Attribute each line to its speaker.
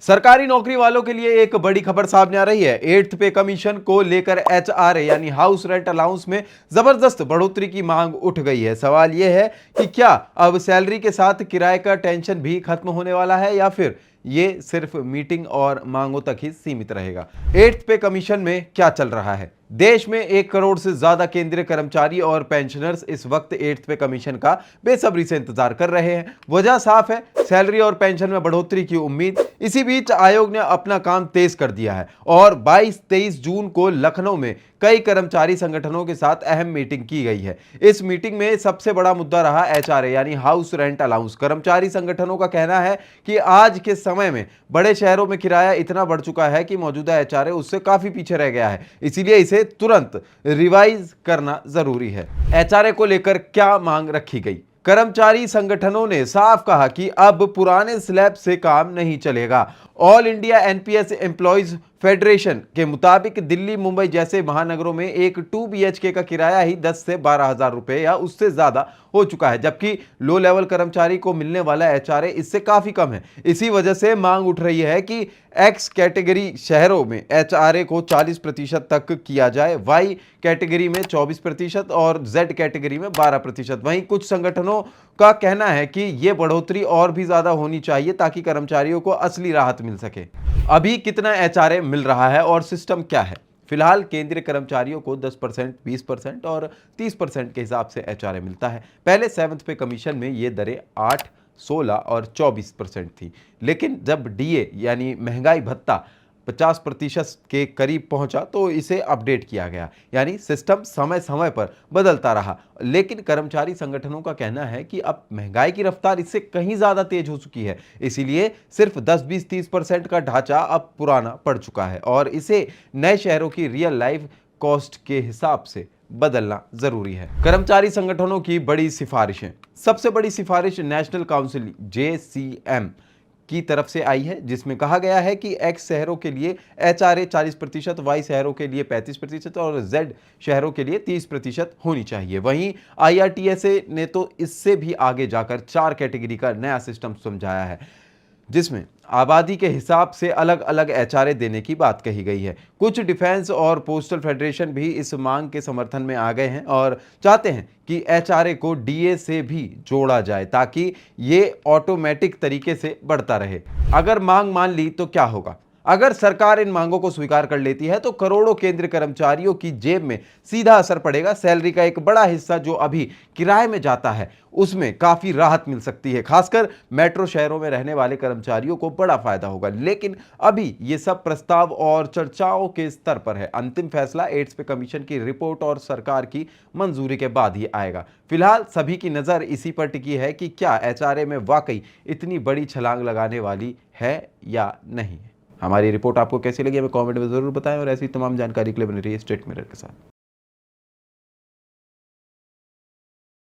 Speaker 1: सरकारी नौकरी वालों के लिए एक बड़ी खबर सामने आ रही है। 8th पे कमीशन को लेकर एचआरए यानी हाउस रेंट अलाउंस में जबरदस्त बढ़ोतरी की मांग उठ गई है। सवाल यह है कि क्या अब सैलरी के साथ किराए का टेंशन भी खत्म होने वाला है या फिर ये सिर्फ मीटिंग और मांगों तक ही सीमित रहेगा। 8th पे कमीशन में क्या चल रहा है? देश में 1 करोड़ से ज्यादा केंद्रीय कर्मचारी और पेंशनर्स इस वक्त 8th पे कमीशन का बेसब्री से इंतजार कर रहे हैं। वजह साफ है, सैलरी और पेंशन में बढ़ोतरी की उम्मीद। इसी बीच आयोग ने अपना काम तेज कर दिया है और 22-23 जून को लखनऊ में कई कर्मचारी संगठनों के साथ अहम मीटिंग की गई है। इस मीटिंग में सबसे बड़ा मुद्दा रहा एचआरए यानी हाउस रेंट अलाउंस। कर्मचारी संगठनों का कहना है कि आज के समय में बड़े शहरों में किराया इतना बढ़ चुका है कि मौजूदा एचआरए उससे काफी पीछे रह गया है, इसीलिए इसे तुरंत रिवाइज करना जरूरी है। एचआरए को लेकर क्या मांग रखी गई? कर्मचारी संगठनों ने साफ कहा कि अब पुराने स्लैब से काम नहीं चलेगा। All India NPS employees federation के मुताबिक दिल्ली मुंबई जैसे महानगरों में एक 2 बीएचके का किराया ही 10 से 12,000 रुपए या उससे ज्यादा हो चुका है, जबकि लो लेवल कर्मचारी को मिलने वाला एचआरए इससे काफी कम है। इसी वजह से मांग उठ रही है कि एक्स कैटेगरी शहरों में एचआरए को 40% तक किया जाए, वाई कैटेगरी में 24% और जेड कैटेगरी में 12%। वहीं कुछ संगठनों का कहना है कि यह बढ़ोतरी और भी ज्यादा होनी चाहिए ताकि कर्मचारियों को असली राहत मिल सके। अभी कितना एचआरए मिल रहा है और सिस्टम क्या है? फिलहाल केंद्रीय कर्मचारियों को 10%, 20% और 30% के हिसाब से एचआरए मिलता है। पहले 7th पे कमीशन में ये दरें 8, 16 और 24% थी, लेकिन जब डीए यानी महंगाई भत्ता 50% के करीब पहुंचा तो इसे अपडेट किया गया, यानी सिस्टम समय समय पर बदलता रहा। लेकिन कर्मचारी संगठनों का कहना है कि अब महंगाई की रफ्तार इससे कहीं ज्यादा तेज हो चुकी है, इसीलिए सिर्फ 10, 20, 30% का ढांचा अब पुराना पड़ चुका है और इसे नए शहरों की रियल लाइफ कॉस्ट के हिसाब से बदलना जरूरी है। कर्मचारी संगठनों की बड़ी सिफारिशें। सबसे बड़ी सिफारिश नेशनल काउंसिल जेसीएम की तरफ से आई है, जिसमें कहा गया है कि एक्स शहरों के लिए एचआरए 40%, वाई शहरों के लिए 35% और जेड शहरों के लिए 30% होनी चाहिए। वहीं आईआरटीएसए ने तो इससे भी आगे जाकर 4 कैटेगरी का नया सिस्टम समझाया है, जिसमें आबादी के हिसाब से अलग अलग एचआरए देने की बात कही गई है। कुछ डिफेंस और पोस्टल फेडरेशन भी इस मांग के समर्थन में आ गए हैं और चाहते हैं कि एचआरए को डीए से भी जोड़ा जाए ताकि ये ऑटोमेटिक तरीके से बढ़ता रहे। अगर मांग मान ली तो क्या होगा? अगर सरकार इन मांगों को स्वीकार कर लेती है तो करोड़ों केंद्रीय कर्मचारियों की जेब में सीधा असर पड़ेगा। सैलरी का एक बड़ा हिस्सा जो अभी किराए में जाता है उसमें काफी राहत मिल सकती है। खासकर मेट्रो शहरों में रहने वाले कर्मचारियों को बड़ा फायदा होगा। लेकिन अभी ये सब प्रस्ताव और चर्चाओं के स्तर पर है। अंतिम फैसला 8th पे कमीशन की रिपोर्ट और सरकार की मंजूरी के बाद ही आएगा। फिलहाल सभी की नजर इसी पर टिकी है कि क्या एचआरए में वाकई इतनी बड़ी छलांग लगाने वाली है या नहीं। हमारी रिपोर्ट आपको कैसी लगी हमें कमेंट में जरूर बताएं और ऐसी तमाम जानकारी के लिए बने रहिए स्टेट मिरर के साथ।